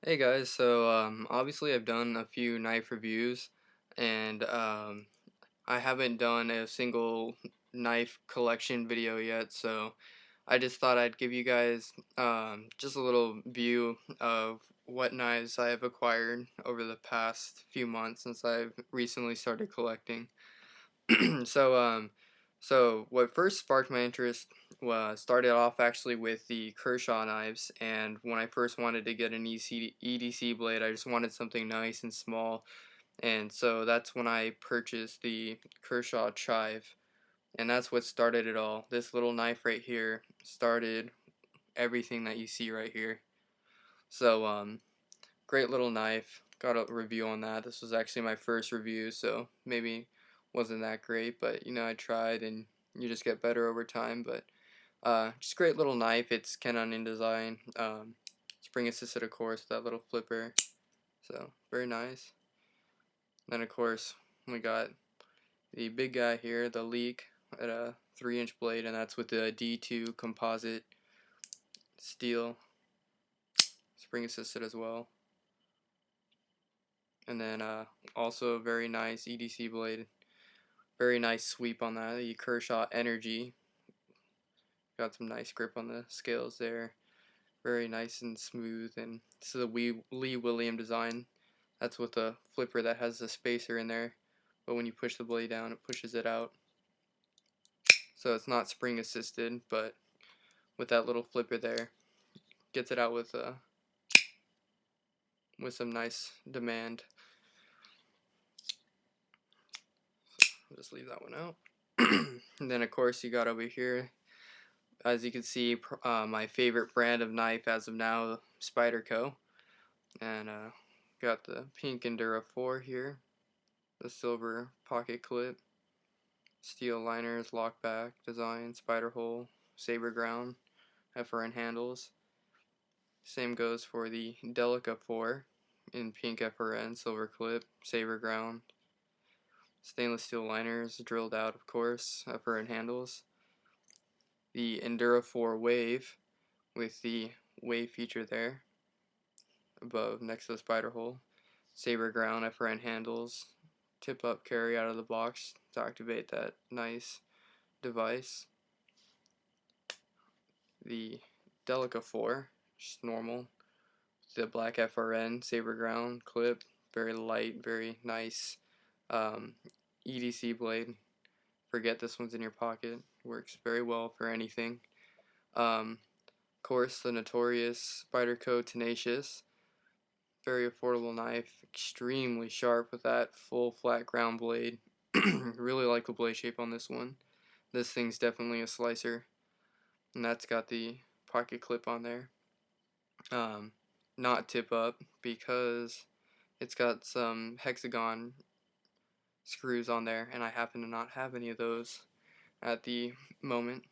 Hey guys, obviously I've done a few knife reviews, and I haven't done a single knife collection video yet, so I just thought I'd give you guys just a little view of what knives I have acquired over the past few months since I've recently started collecting. so um so what first sparked my interest was started off actually with the Kershaw knives, and when I first wanted to get an EDC blade, I just wanted something nice and small, and so that's when I purchased the Kershaw Chive, and that's what started it all. This little knife right here started everything that you see right here. Great little knife. Got a review on that. This was actually my first review, so maybe wasn't that great, but I tried, and you just get better over time. But just great little knife. It's Canon in design. Spring assisted, of course, with that little flipper. So very nice. Then of course we got the big guy here, the Leek, at a 3-inch blade, and that's with the D2 composite steel, spring assisted as well. And then also a very nice EDC blade. Very nice sweep on that. The Kershaw Ener-g. Got some nice grip on the scales there. Very nice and smooth. And this is a Lee William design. That's with a flipper that has a spacer in there. But when you push the blade down, it pushes it out. So it's not spring assisted, but with that little flipper there, gets it out with some nice demand. I'll just leave that one out. And then of course you got over here, as you can see, my favorite brand of knife as of now, Spyderco. And got the pink Endura 4 here, the silver pocket clip, steel liners, lockback design, spider hole, saber ground, FRN handles. Same goes for the Delica 4 in pink FRN, silver clip, saber ground, stainless steel liners drilled out, of course, FRN handles. The Endura 4 Wave with the wave feature there above next to the spider hole. Saber ground FRN handles, tip up carry out of the box to activate that nice device. The Delica 4, just normal. The black FRN saber ground clip, very light, very nice. EDC blade. Forget this one's in your pocket. Works very well for anything. Of course, the notorious Spyderco Tenacious. Very affordable knife, extremely sharp with that full flat ground blade. Really like the blade shape on this one. This thing's definitely a slicer, and that's got the pocket clip on there. Not tip up because it's got some hexagon screws on there, and I happen to not have any of those at the moment.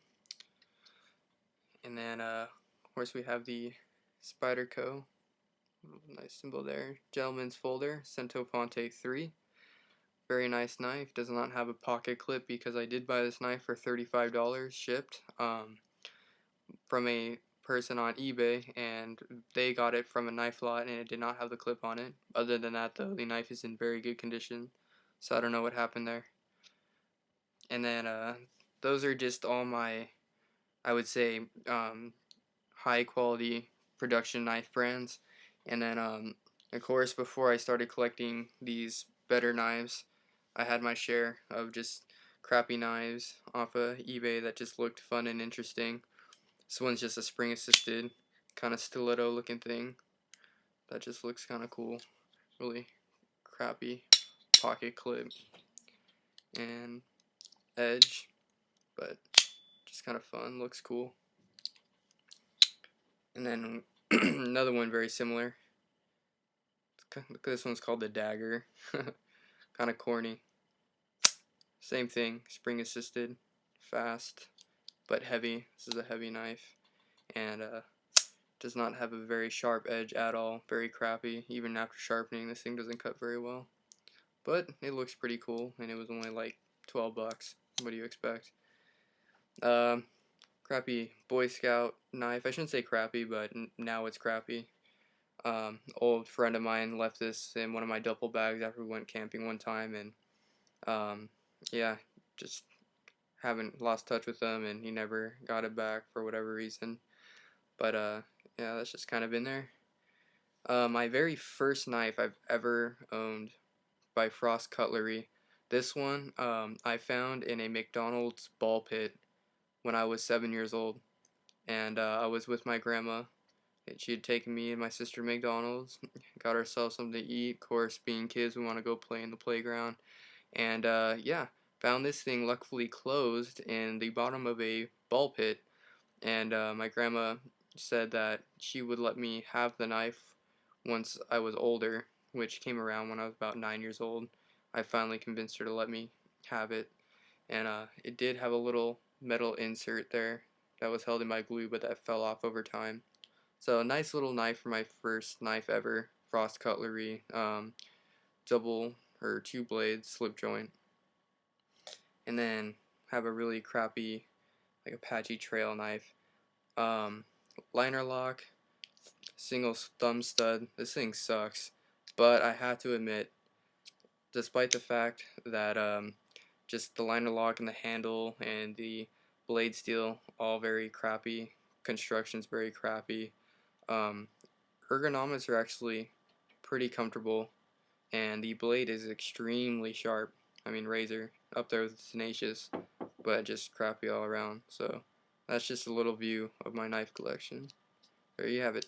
And then of course we have the Spyderco. Nice symbol there. Gentleman's folder, Centofante 3. Very nice knife. Does not have a pocket clip because I did buy this knife for $35 shipped from a person on eBay, and they got it from a knife lot and it did not have the clip on it. Other than that though, the knife is in very good condition, so I don't know what happened there. And then those are just all my, I would say, high quality production knife brands. And then of course, before I started collecting these better knives, I had my share of just crappy knives off of eBay that just looked fun and interesting. This one's just a spring assisted kind of stiletto looking thing that just looks kind of cool. Really crappy pocket clip and edge, but just kind of fun, looks cool. And then another one very similar. This one's called the Dagger. Kind of corny. Same thing, spring assisted, fast, but heavy. This is a heavy knife, and does not have a very sharp edge at all. Very crappy. Even after sharpening, this thing doesn't cut very well. But it looks pretty cool, and it was only like 12 bucks. What do you expect? Crappy Boy Scout knife. I shouldn't say crappy, but now it's crappy. Old friend of mine left this in one of my duffel bags after we went camping one time, and yeah, just haven't lost touch with him, and he never got it back for whatever reason. But yeah, that's just kind of in there. My very first knife I've ever owned by Frost Cutlery. This one I found in a McDonald's ball pit when I was 7 years old, and I was with my grandma. She had taken me and my sister to McDonald's, got ourselves something to eat. Of course, being kids, we want to go play in the playground, and yeah, found this thing luckily closed in the bottom of a ball pit, and my grandma said that she would let me have the knife once I was older, which came around when I was about 9 years old. I finally convinced her to let me have it, and it did have a little metal insert there that was held in by glue, but that fell off over time. So a nice little knife for my first knife ever, Frost Cutlery, double or two blades, slip joint, and then have a really crappy like Apache trail knife. Um, Liner lock, single thumb stud. This thing sucks, but I have to admit, despite the fact that just the liner lock and the handle and the blade steel all very crappy, construction's very crappy. Um, Ergonomics are actually pretty comfortable, and the blade is extremely sharp. I mean, razor up there with Tenacious, but just crappy all around. So that's just a little view of my knife collection. There you have it.